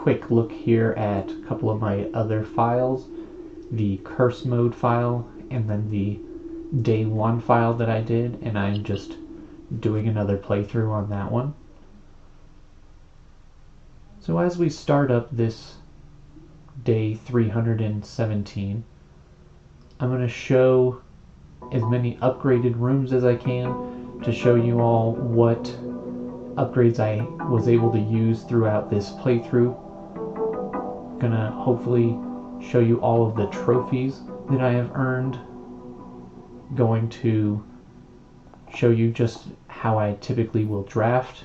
quick look here at a couple of my other files, the curse mode file and then the day 1 file that I did, and I'm just doing another playthrough on that one. So as we start up this day 317, I'm going to show as many upgraded rooms as I can to show you all what upgrades I was able to use throughout this playthrough. I'm going to hopefully show you all of the trophies that I have earned. Going to show you just how I typically will draft.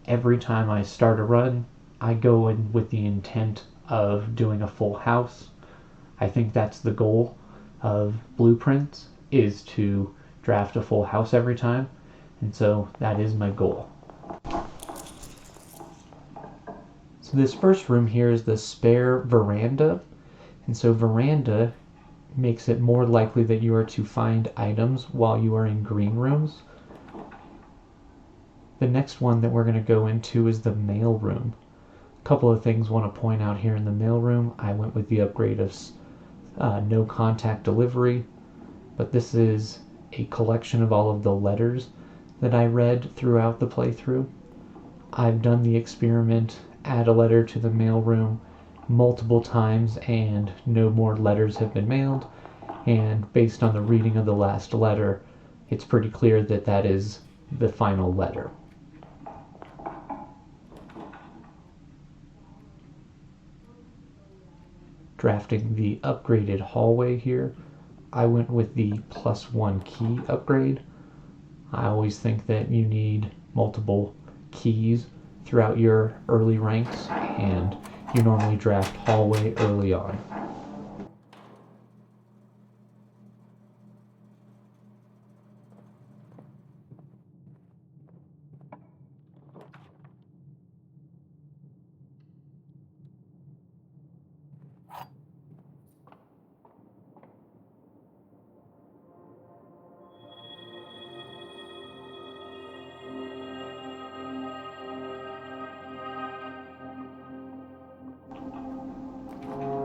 Every time I start a run, I go in with the intent of doing a full house. I think that's the goal of blueprints, is to draft a full house every time, and so that is my goal. So this first room here is the spare veranda, and so veranda makes it more likely that you are to find items while you are in green rooms. The next one that we're going to go into is the mail room. A couple of things I want to point out here in the mail room. I went with the upgrade of no contact delivery, but this is a collection of all of the letters that I read throughout the playthrough. I've done the experiment, add a letter to the mail room multiple times, and no more letters have been mailed, and based on the reading of the last letter, it's pretty clear that that is the final letter. Drafting the upgraded hallway here, I went with the +1 key upgrade. I always think that you need multiple keys throughout your early ranks, and you normally draft hallway early on.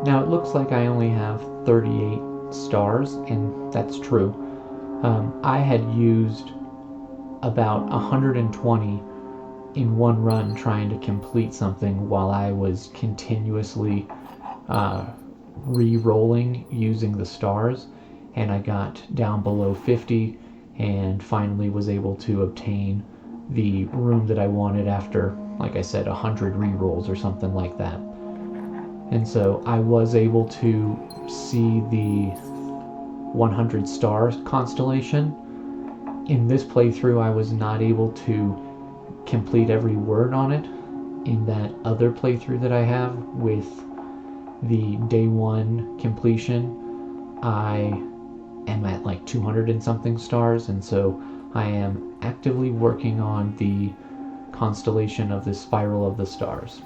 Now it looks like I only have 38 stars, and that's true. I had used about 120 in one run trying to complete something while I was continuously re-rolling using the stars, and I got down below 50 and finally was able to obtain the room that I wanted after, like I said, 100 re-rolls or something like that. And so I was able to see the 100 star constellation. In this playthrough, I was not able to complete every word on it. In that other playthrough that I have with the day 1 completion, I am at like 200 and something stars, and so I am actively working on the constellation of the spiral of the stars.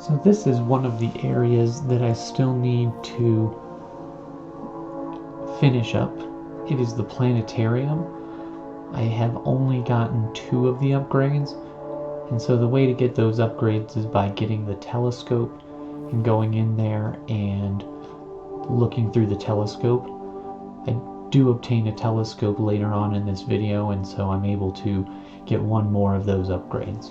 So this is one of the areas that I still need to finish up. It is the planetarium. I have only gotten 2 of the upgrades, and so the way to get those upgrades is by getting the telescope and going in there and looking through the telescope. I do obtain a telescope later on in this video, and so I'm able to get 1 more of those upgrades.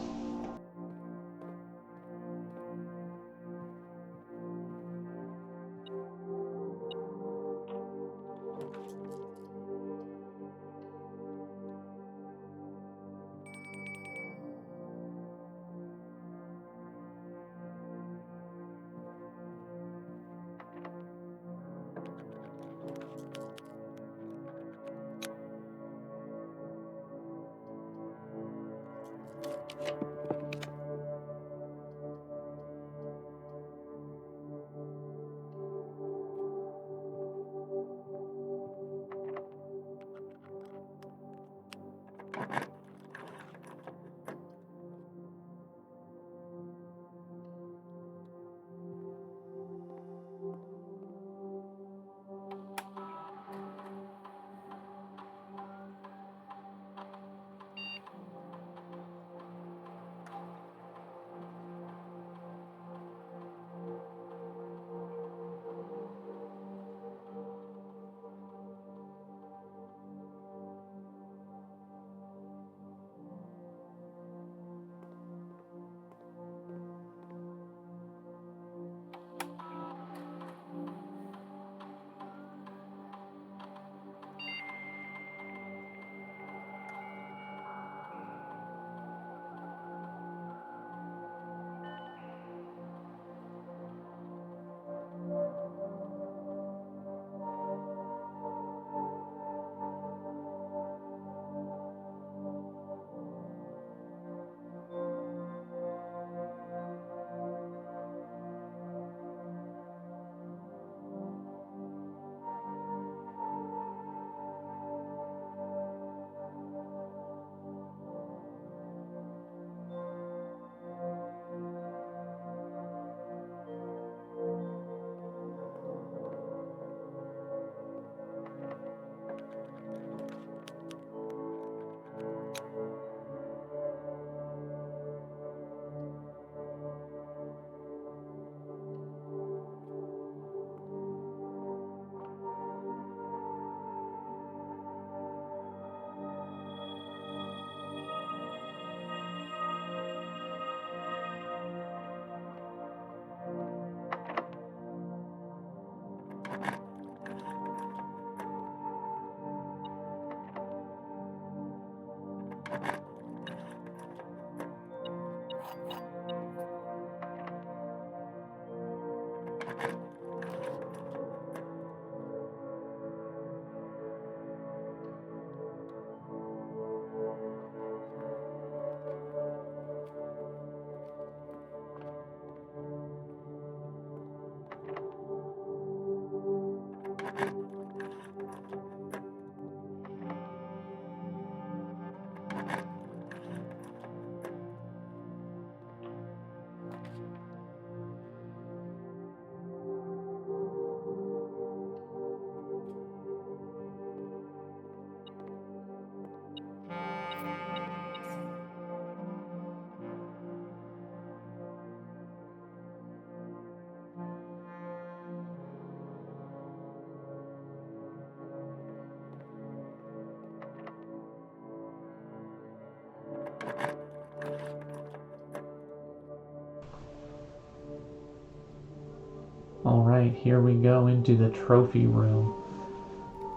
Alright, here we go into the trophy room.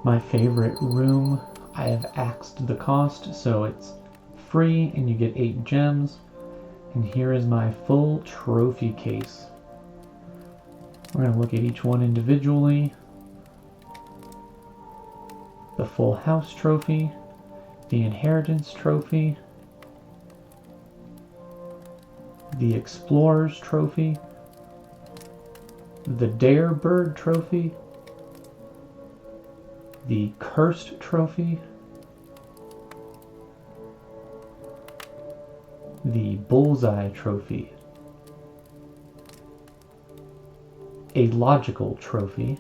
My favorite room. I have axed the cost, so it's free and you get 8 gems. And here is my full trophy case. We're going to look at each one individually. The Full House trophy, the Inheritance trophy, the Explorers trophy, the Dare Bird trophy, the Cursed trophy, the Bullseye trophy, a logical trophy,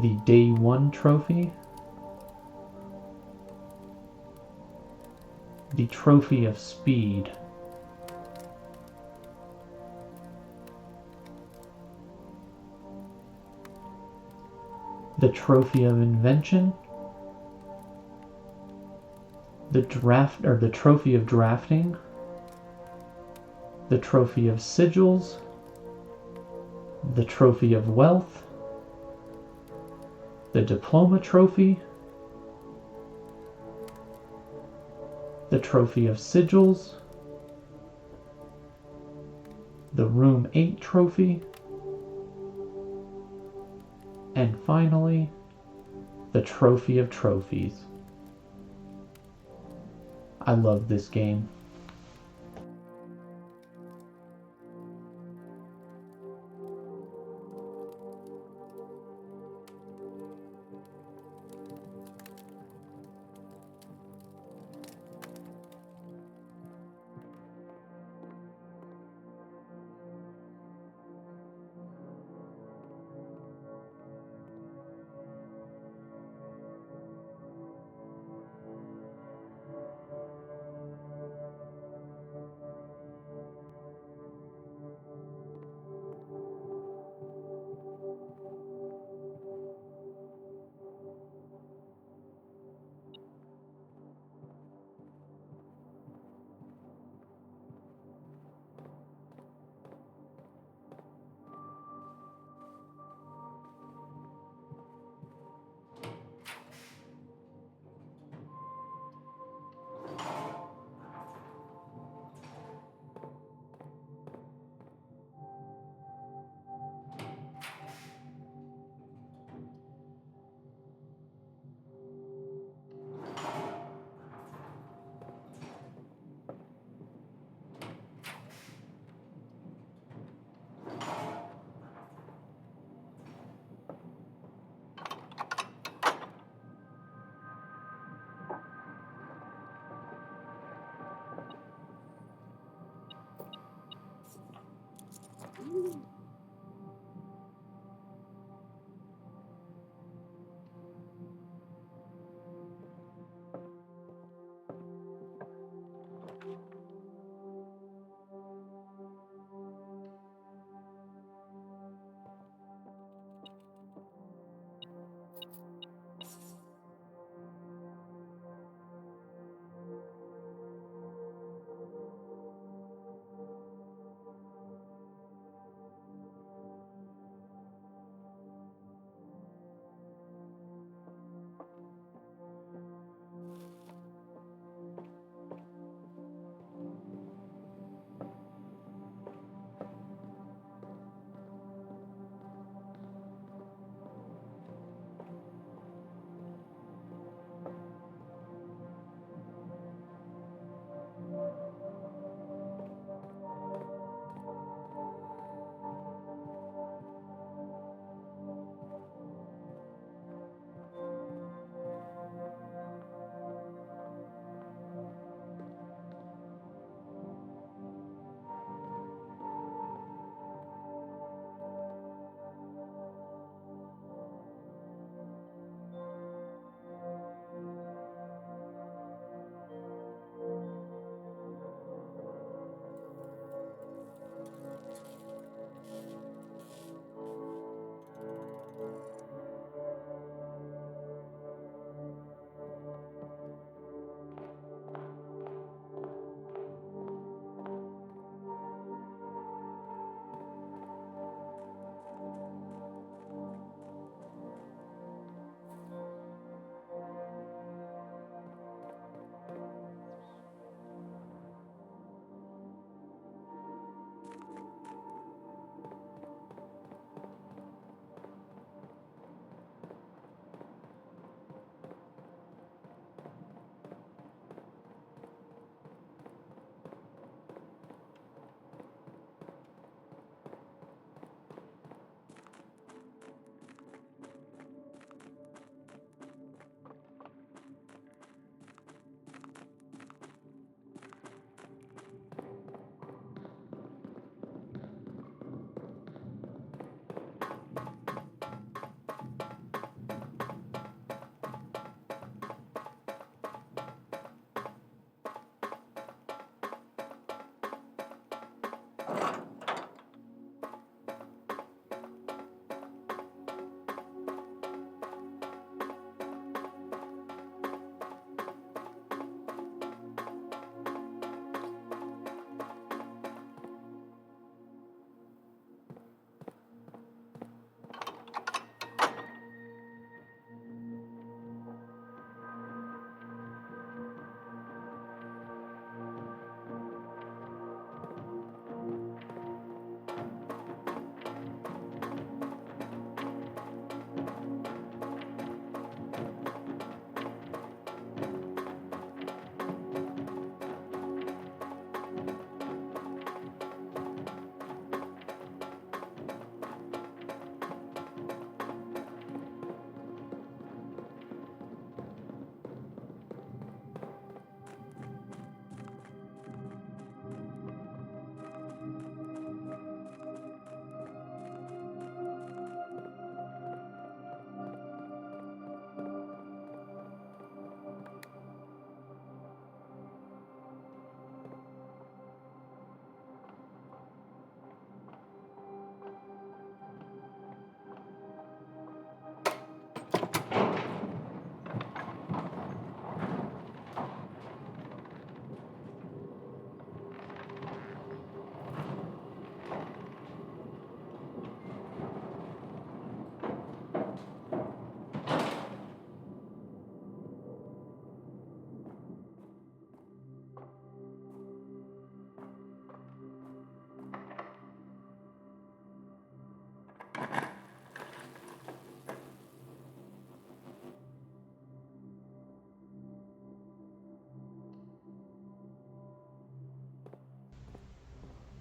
the Day 1 trophy, the Trophy of Speed, the Trophy of Invention, the Trophy of Drafting, the Trophy of Sigils, the Trophy of Wealth, the Diploma Trophy, the Trophy of Sigils, the Room 8 Trophy, and finally, the Trophy of Trophies. I love this game.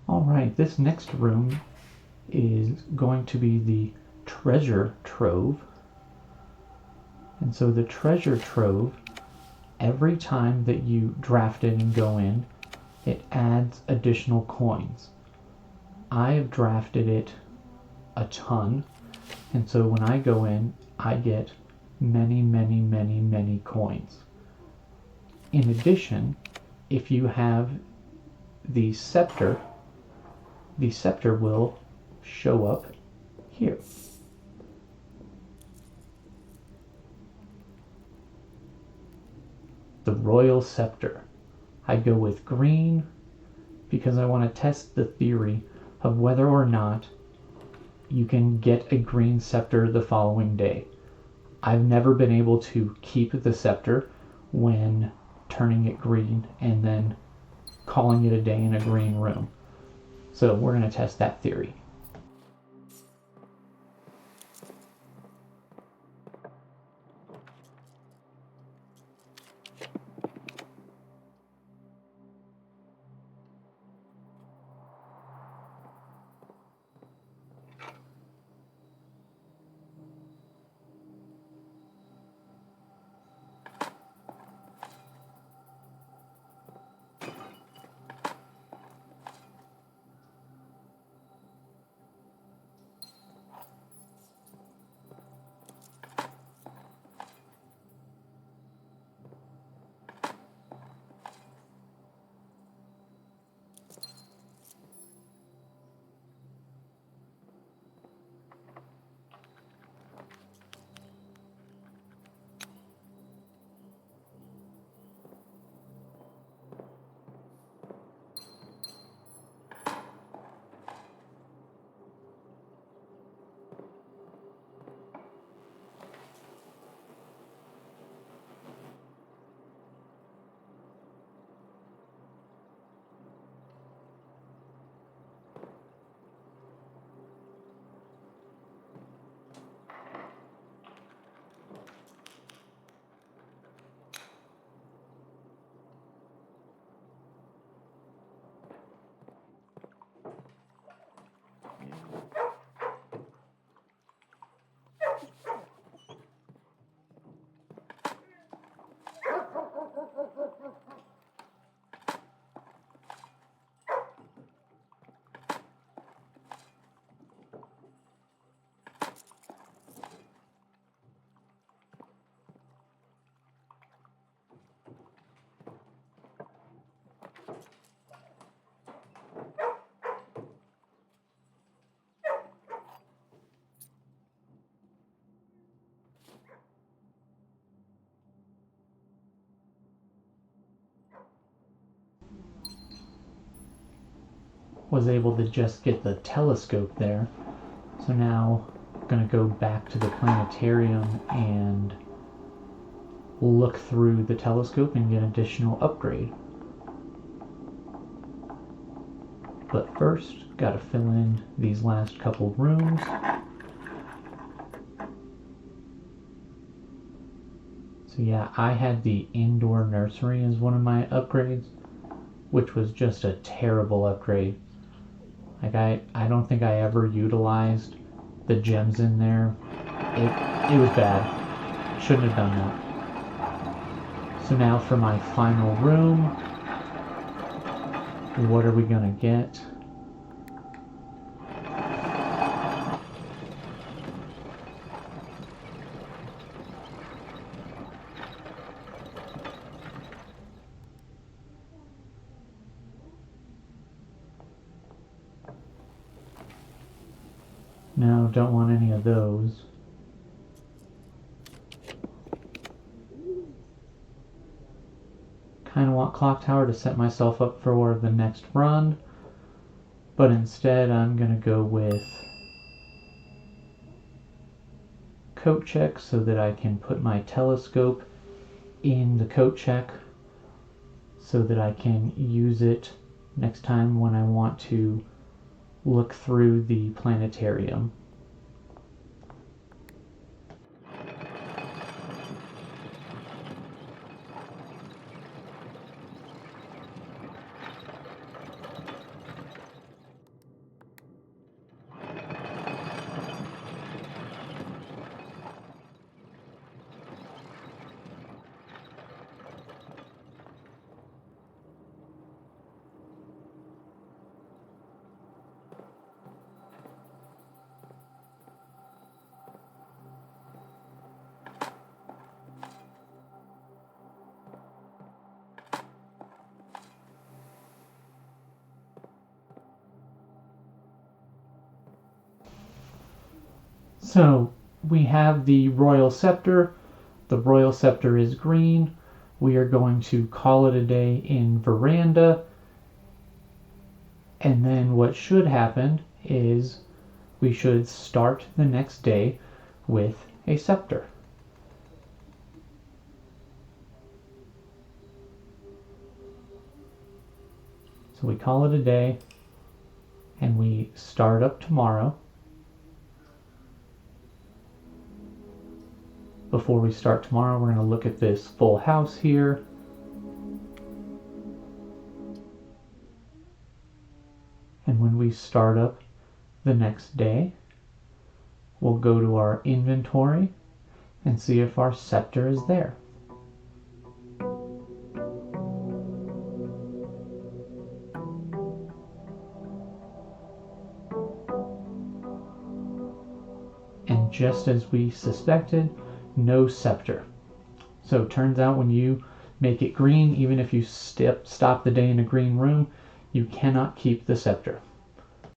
Alright, this next room is going to be the treasure trove. And so the treasure trove, every time that you draft it and go in, it adds additional coins. I have drafted it a ton, and so when I go in, I get many coins. In addition, if you have the scepter will show up here. The royal scepter. I go with green because I want to test the theory of whether or not you can get a green scepter the following day. I've never been able to keep the scepter when turning it green and then calling it a day in a green room. So we're going to test that theory. Was able to just get the telescope there. So now I'm going to go back to the planetarium and look through the telescope and get additional upgrade. But first, got to fill in these last couple rooms. So yeah, I had the indoor nursery as one of my upgrades, which was just a terrible upgrade. Like I don't think I ever utilized the gems in there. It was bad. Shouldn't have done that. So now for my final room, what are we gonna get? No, don't want any of those. Kind of want clock tower to set myself up for the next run, but instead I'm gonna go with coat check so that I can put my telescope in the coat check so that I can use it next time when I want to look through the planetarium. So we have the royal scepter. The royal scepter is green. We are going to call it a day in veranda. And then what should happen is we should start the next day with a scepter. So we call it a day and we start up tomorrow. Before we start tomorrow, we're going to look at this full house here. And when we start up the next day, we'll go to our inventory and see if our scepter is there. And just as we suspected, no scepter. So it turns out when you make it green, even if you stop the day in a green room, you cannot keep the scepter.